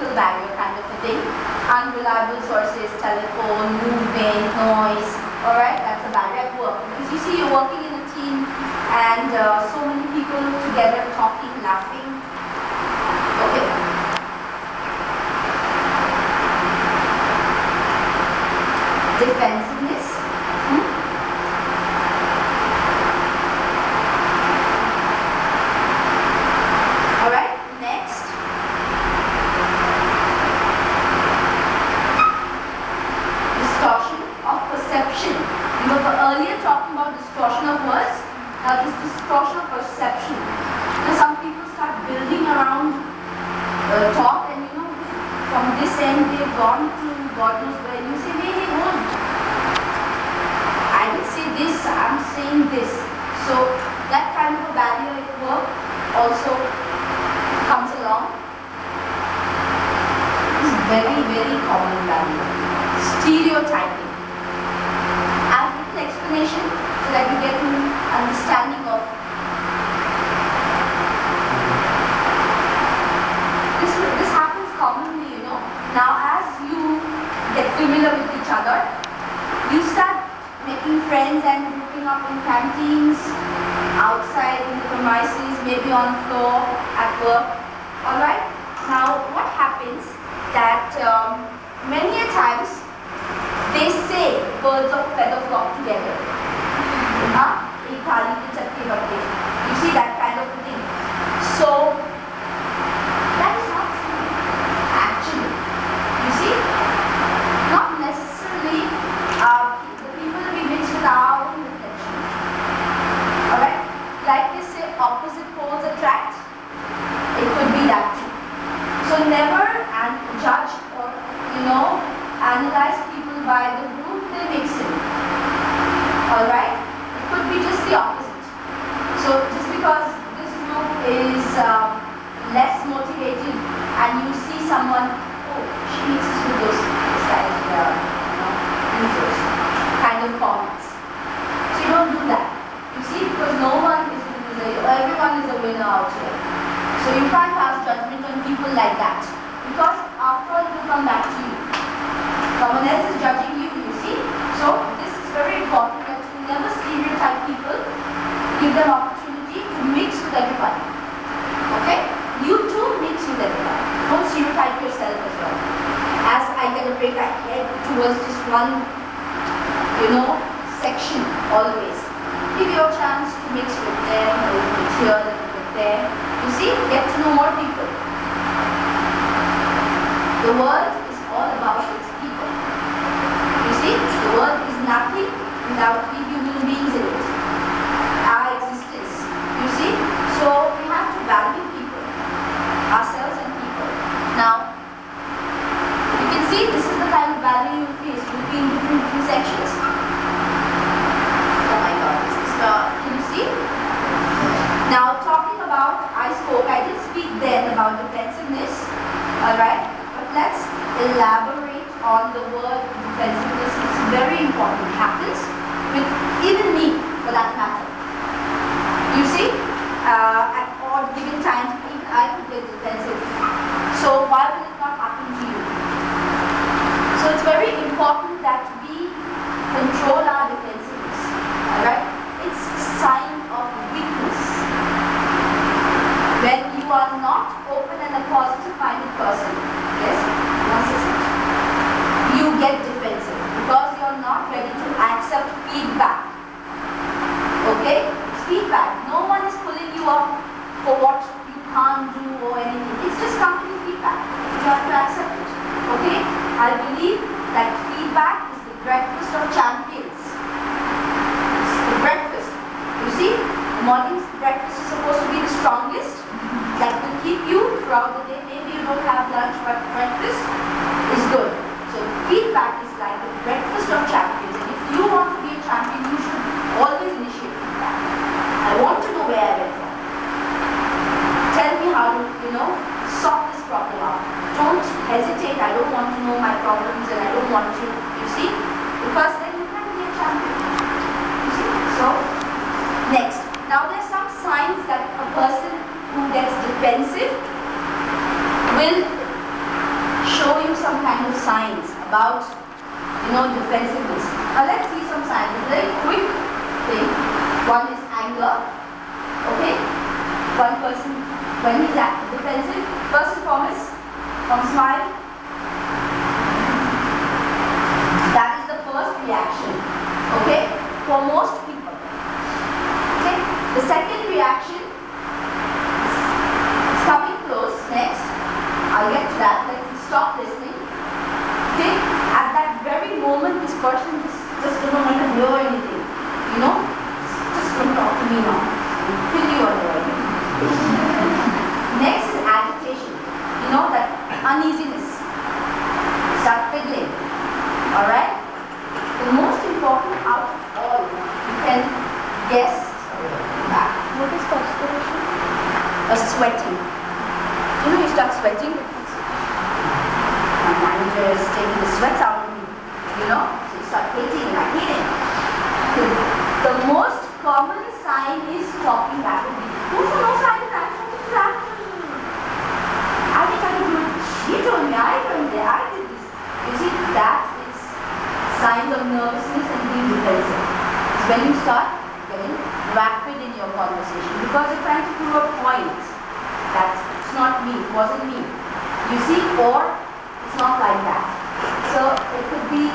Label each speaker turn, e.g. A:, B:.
A: physical barrier kind of a thing. Unreliable sources, telephone, movement, noise. Alright, that's a barrier at work. Because you see, you're working in a team and so many people together talking, laughing. Okay. Defensiveness. Alright, next. Distortion of perception. We were earlier talking about distortion of words. Now this distortion of perception. Now some people start building around talk, and you know, from this end they've gone to God knows where. You say, hey, won't. I will say this, I'm saying this. So that kind of a barrier at work also comes along. It's very, very common barrier. Stereotyping. I've written an explanation so that you get an understanding of this happens commonly, you know. Now as you get familiar with each other, you start making friends and grouping up in canteens, outside in the premises, maybe on floor, at work. Alright? Now what happens that many a times they say birds of feather flock together. You see that kind of thing. So that is not true. Actually, you see, not necessarily the people we mix with our own reflection. Alright? Like they say, opposite poles attract. It could be that too. So never judge or, you know, analyze people by the group they mix in. Alright? It could be just the opposite. So just because this group is less motivated and you see someone, oh, she mixes with those guys, losers, kind of comments. So you don't do that. You see, because no one is a loser, everyone is a winner out here. So you can't pass judgment on people like that. Because after all, it will come back to you. Someone else is judging you, you see. So this is very important that you never stereotype people. Give them opportunity to mix with everybody. Okay? You too mix with everybody. Don't stereotype yourself as well. As I get a break, I head towards just one, you know, section always. Give your chance to mix with them, a little bit here, a little bit there. You see, get to know more people. The world is all about its people. You see, the world is nothing without we human beings in it. Our existence. You see, so we have to value people, ourselves and people. Now, you can see this is the kind of value you face. You'll be in different sections. Oh my God, this is can you see? Now, talking about, I did speak then about defensiveness. Alright, but let's elaborate on the word defensiveness. It's very important. It happens with even me, for that matter. You see, at all given times, even I could get defensive. So why will it not happen to you? So it's very important that we control our defensiveness. Alright? It's a sign of weakness. When you are not open and a positive-minded person, yes, you get defensive because you are not ready to accept feedback. Okay? It's feedback. No one is pulling you up for what you can't do or anything. It's just company feedback. You have to accept it. Okay? I believe that feedback is the breakfast of champions. It's the breakfast. You see, morning's breakfast is supposed to be the strongest. That will keep you throughout the day. Maybe you don't have lunch, but breakfast is good. So feedback is like the breakfast of champions. And if you want to be a champion, you should always initiate feedback. I want to know where I went wrong. Tell me how to, solve this problem out. Don't hesitate. I don't want to know my problems and I don't want to, you see? Because then you can't be a champion. You see? So, next. Now there's some signs that a person who gets defensive will about, defensiveness. Now let's see some signs. Very quick thing. One is anger. Okay. One person, when he's defensive, first and foremost, from smile. That is the first reaction. Okay. For most people. Okay. The second reaction is coming close. Next, I'll get to that. Let's stop listening. Okay. At that very moment, this person just doesn't want to hear anything. Just don't talk to me now. Kill you on the way. Next is agitation. That uneasiness. Start fiddling. Alright? The most important out of all, you can guess.
B: What is perspiration?
A: A sweating. You start sweating. My manager is taking the sweats out of me. So you start hating and I hate it. The most common sign is talking rapidly. Who's the most sign of that? I think I can do it. She told me, I told me, I did this. You see, that is signs of nervousness and being defensive. It's when you start getting rapid in your conversation because you're trying to prove a point that it's not me, it wasn't me. You see, or it's not like that. So it could be